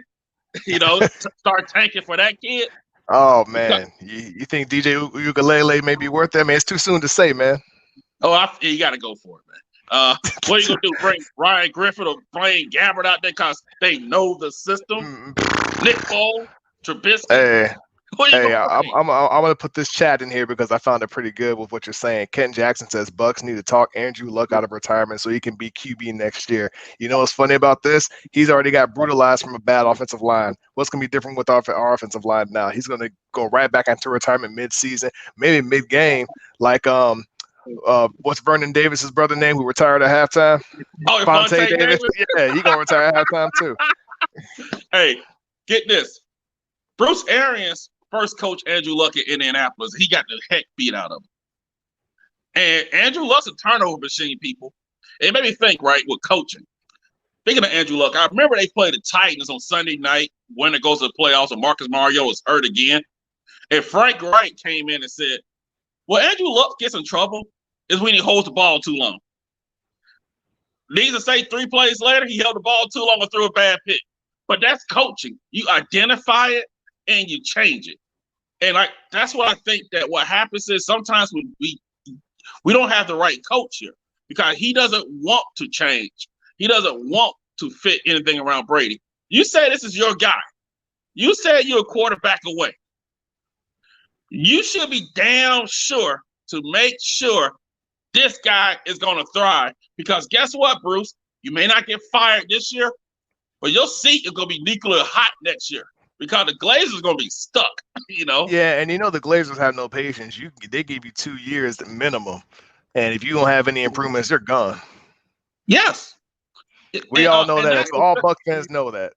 You know, start tanking for that kid. Oh, man. You think DJ Uiagalelei may be worth that? I mean, it's too soon to say, man. Oh, you got to go for it, man. What are you going to do? Bring Ryan Griffin or Blaine Gabbert out there because they know the system? Nick Foles, Trubisky. Hey, I'm going to put this chat in here because I found it pretty good with what you're saying. Ken Jackson says Bucks need to talk Andrew Luck out of retirement so he can be QB next year. You know what's funny about this? He's already got brutalized from a bad offensive line. What's going to be different with our offensive line now? He's going to go right back into retirement mid-season, maybe mid-game, like what's Vernon Davis's brother name who retired at halftime? Oh, Vontae Davis? Yeah, he's going to retire at halftime too. Hey, get this. Bruce Arians first coach Andrew Luck in Indianapolis. He got the heck beat out of him. And Andrew Luck's a turnover machine, people. It made me think, right, with coaching. Speaking of Andrew Luck, I remember they played the Titans on Sunday night when it goes to the playoffs, and Marcus Mariota was hurt again. And Frank Wright came in and said, well, Andrew Luck gets in trouble is when he holds the ball too long. Needs to say 3 plays later, he held the ball too long and threw a bad pick. But that's coaching. You identify it and you change it. And that's what I think that what happens is sometimes we don't have the right coach here because he doesn't want to change. He doesn't want to fit anything around Brady. You say this is your guy. You said you're a quarterback away. You should be damn sure to make sure this guy is going to thrive because guess what, Bruce? You may not get fired this year, but your seat is going to be nuclear hot next year. Because the Glazers are going to be stuck, you know? Yeah, and you know the Glazers have no patience. They give you 2 years minimum. And if you don't have any improvements, they're gone. Yes. We all know that. All Bucs fans know that.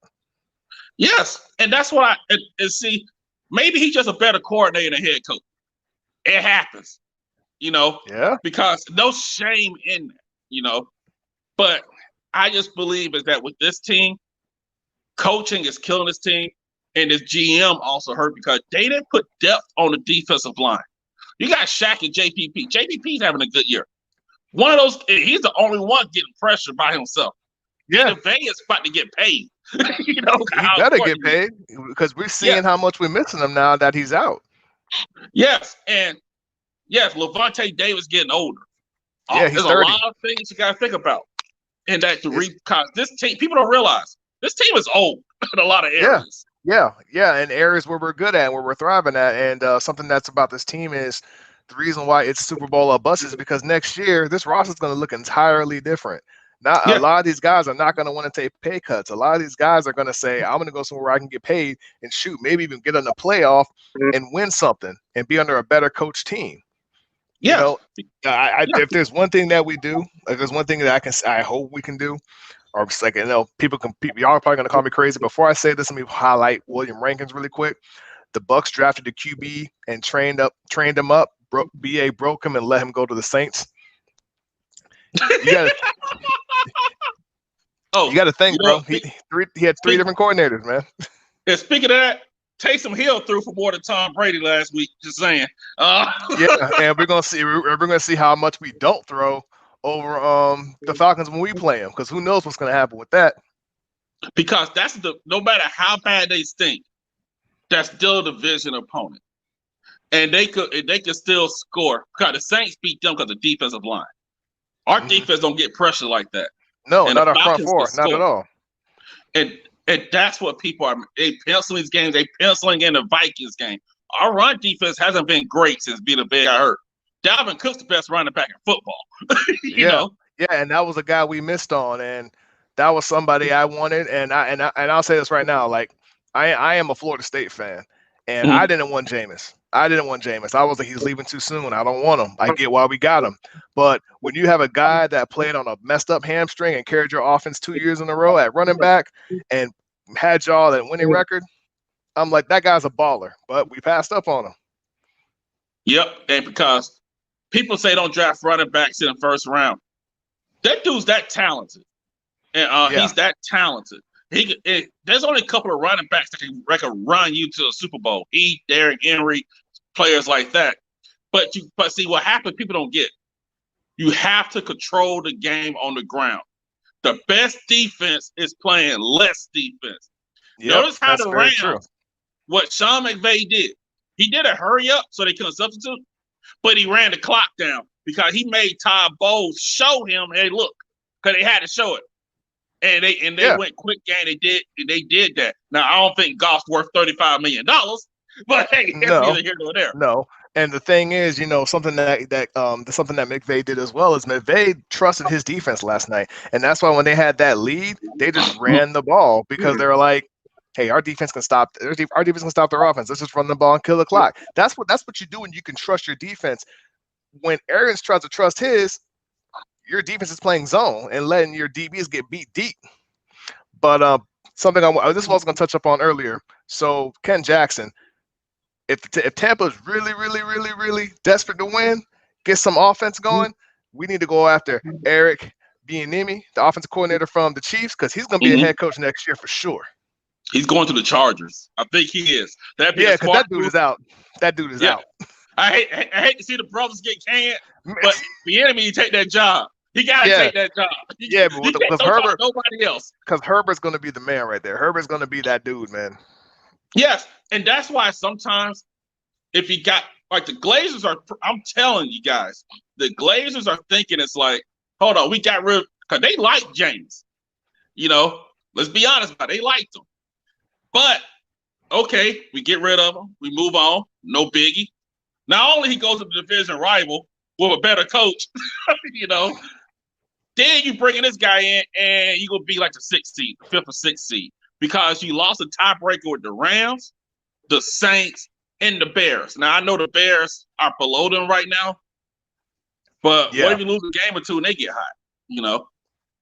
Yes. And that's what I see. Maybe he's just a better coordinator than head coach. It happens, you know? Yeah. Because no shame in that, you know? But I just believe is that with this team, coaching is killing this team. And this GM also hurt because they didn't put depth on the defensive line. You got Shaq and JPP. JPP's having a good year. One of those, he's the only one getting pressure by himself. Yeah. And is about to get paid. You know, he better get paid because we're seeing how much we're missing him now that he's out. Yes. And yes, Levante Davis getting older. Yeah, he's There's 30. a lot of things you got to think about. And that because this team, people don't realize this team is old in a lot of areas. Yeah, and areas where we're good at, where we're thriving at, and something that's about this team is the reason why it's Super Bowl or bust is because next year this roster is going to look entirely different. A lot of these guys are not going to want to take pay cuts. A lot of these guys are going to say, "I'm going to go somewhere where I can get paid and shoot, maybe even get on the playoff and win something and be under a better coach team." Yeah. You know, if there's one thing that we do, if there's one thing that I hope we can do. Or just like, you know, y'all are probably going to call me crazy. Before I say this, let me highlight William Rankins really quick. The Bucs drafted the QB and trained him up. BA broke him and let him go to the Saints. You got to think, bro. He had 3 different coordinators, man. And speaking of that, Taysom Hill threw for more than Tom Brady last week. Just saying. Yeah, and we're gonna see how much we don't throw over the Falcons when we play them, because who knows what's going to happen with that. Because that's no matter how bad they stink, that's still a division opponent. And they could still score. Because the Saints beat them because of the defensive line. Our defense don't get pressure like that. No, and not our front four. Not at all. And that's what people are. They penciling these games. They penciling in the Vikings game. Our run defense hasn't been great since Vita Vea got hurt. Dalvin Cook's the best running back in football. you know? Yeah, and that was a guy we missed on, and that was somebody I wanted. And I'll say this right now, like I am a Florida State fan, and Mhm. I didn't want Jameis. I was like, he's leaving too soon. I don't want him. I get why we got him. But when you have a guy that played on a messed up hamstring and carried your offense 2 years in a row at running back and had y'all at winning record, I'm like, that guy's a baller. But we passed up on him. Yep, and because people say don't draft running backs in the first round, that dude's that talented, and Yeah. he's that talented. There's only a couple of running backs that can run you to a Super Bowl. Derrick Henry, players like that. But see what happens, people don't get. You have to control the game on the ground. The best defense is playing less defense. Yep, Notice how that's the very true. Rams, what Sean McVay did. He did a hurry up so they couldn't substitute, but he ran the clock down because he made Todd Bowles show him, hey, look, because they had to show it. And they went quick game. They did that. Now I don't think Goff's worth $35 million, but hey, it's neither here nor there. No. And the thing is, something that McVay did as well is McVay trusted his defense last night, and that's why when they had that lead, they just ran the ball because they were like, "Hey, our defense can stop. Our defense can stop their offense. Let's just run the ball and kill the clock." That's what you do when you can trust your defense. When Arians tries to trust his, your defense is playing zone and letting your DBs get beat deep. But something this is what I was going to touch up on earlier. So Ken Jackson. If Tampa's really, really, really, really desperate to win, get some offense going, we need to go after Eric Bieniemy, the offensive coordinator from the Chiefs, because he's going to be a head coach next year for sure. He's going to the Chargers. I think he is. Because that dude is out. That dude is out. I hate to see the brothers get canned, but Bieniemy take that job. He got to take that job. But with Herbert, nobody else. Because Herbert's going to be the man right there. Herbert's going to be that dude, man. Yes, and that's why sometimes if you got like the Glazers are, I'm telling you guys, the Glazers are thinking it's like, hold on, we got rid of, because they like James. Let's be honest about it, they liked him. But okay, we get rid of him, we move on, no biggie. Not only he goes to the division rival with a better coach, then you bring in this guy in and you're gonna be like the 5th or 6th seed. Because you lost a tiebreaker with the Rams, the Saints, and the Bears. Now, I know the Bears are below them right now, but what if you lose a game or two and they get hot,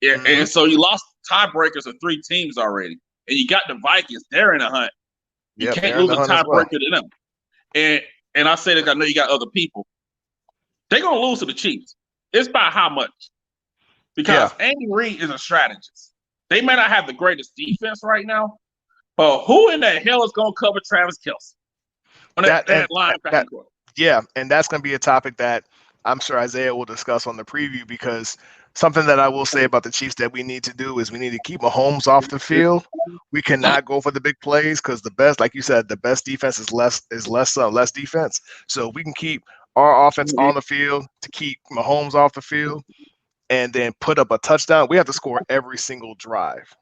And so you lost tiebreakers of 3 teams already. And you got the Vikings. They're in a hunt. You can't lose a tiebreaker to them. And I say that I know you got other people. They're going to lose to the Chiefs. It's by how much? Because Andy Reid is a strategist. They may not have the greatest defense right now, but who in the hell is going to cover Travis Kelce on that linebacker? And that's going to be a topic that I'm sure Isaiah will discuss on the preview, because something that I will say about the Chiefs that we need to do is we need to keep Mahomes off the field. We cannot go for the big plays because the best, like you said, the best defense is less defense. So we can keep our offense on the field to keep Mahomes off the field, and then put up a touchdown. We have to score every single drive.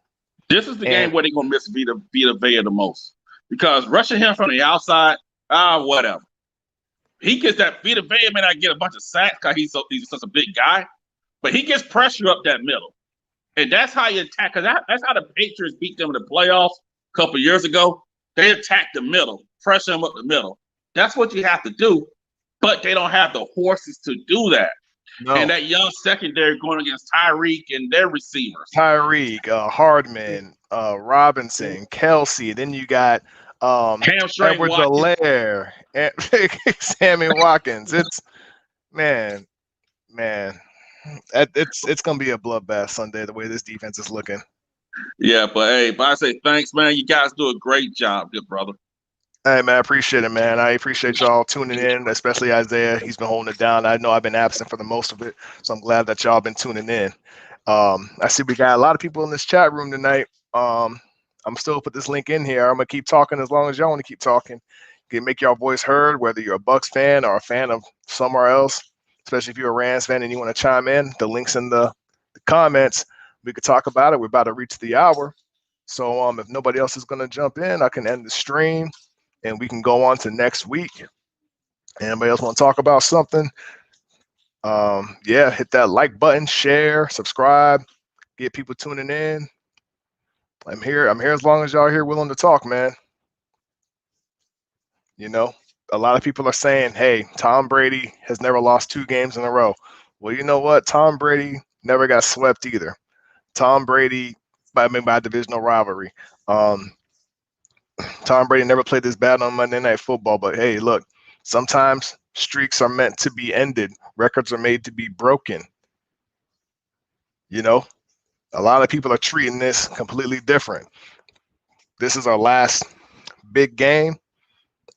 This is the game where they're going to miss Vita Vea the most. Because rushing him from the outside, whatever. He gets that Vita Vea may not get a bunch of sacks because he's such a big guy, but he gets pressure up that middle. And that's how you attack. Because that's how the Patriots beat them in the playoffs a couple of years ago. They attack the middle, pressure them up the middle. That's what you have to do. But they don't have the horses to do that. No. And that young secondary going against Tyreek and their receivers. Tyreek, Hardman, Robinson, Kelsey. Then you got Edwards-Helaire, Sammy Watkins. It's man. It's gonna be a bloodbath Sunday the way this defense is looking. Yeah, but I say thanks, man. You guys do a great job, good brother. Hey, man, I appreciate it, man. I appreciate y'all tuning in, especially Isaiah. He's been holding it down. I know I've been absent for the most of it, so I'm glad that y'all been tuning in. I see we got a lot of people in this chat room tonight. I'm still put this link in here. I'm going to keep talking as long as y'all want to keep talking. You can make your voice heard, whether you're a Bucs fan or a fan of somewhere else, especially if you're a Rams fan and you want to chime in. The link's in the comments. We could talk about it. We're about to reach the hour. So if nobody else is going to jump in, I can end the stream. And we can go on to next week. Anybody else want to talk about something? Hit that like button, share, subscribe, get people tuning in. I'm here as long as y'all here willing to talk, man. You know, a lot of people are saying, hey, Tom Brady has never lost 2 games in a row. Well, you know what? Tom Brady never got swept either. Tom Brady, by a divisional rivalry. Um, Tom Brady never played this bad on Monday Night Football, but hey, look, sometimes streaks are meant to be ended. Records are made to be broken. You know, a lot of people are treating this completely different. This is our last big game,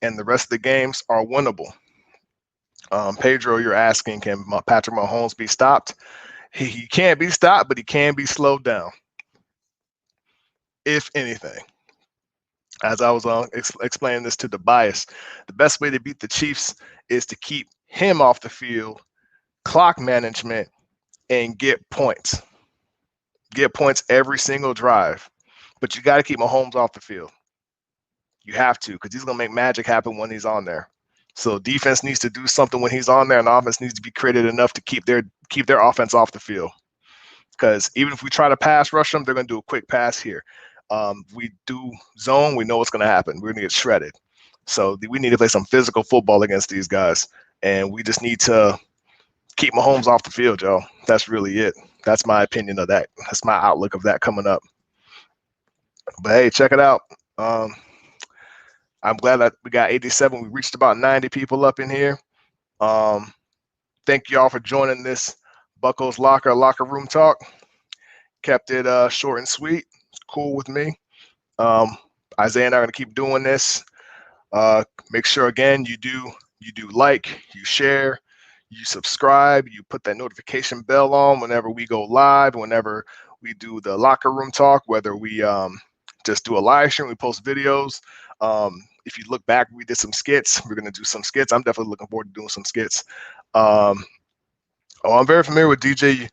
and the rest of the games are winnable. Pedro, you're asking, can Patrick Mahomes be stopped? He can't be stopped, but he can be slowed down, if anything. As I was explaining this to Tobias, the best way to beat the Chiefs is to keep him off the field, clock management, and get points. Get points every single drive. But you got to keep Mahomes off the field. You have to, because he's going to make magic happen when he's on there. So defense needs to do something when he's on there, and offense needs to be created enough to keep their offense off the field. Because even if we try to pass rush them, they're going to do a quick pass here. We do zone, we know what's going to happen. We're going to get shredded. So we need to play some physical football against these guys, and we just need to keep Mahomes off the field, Joe. That's really it. That's my opinion of that. That's my outlook of that coming up. But hey, check it out. I'm glad that we got 87. We reached about 90 people up in here. Thank you all for joining this Buckles locker room talk. Kept it short and sweet. It's cool with me. Isaiah and I are going to keep doing this. Make sure, again, you do like, you share, you subscribe, you put that notification bell on whenever we go live, whenever we do the locker room talk, whether we just do a live stream, we post videos. If you look back, we did some skits. We're going to do some skits. I'm definitely looking forward to doing some skits. I'm very familiar with DJ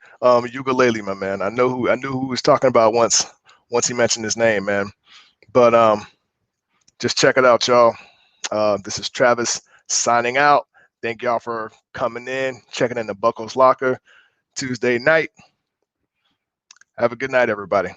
Ukulele, my man. I knew who he was talking about once he mentioned his name, man. But just check it out, y'all. This is Travis signing out. Thank y'all for coming in, checking in the Buckles Locker Tuesday night. Have a good night, everybody.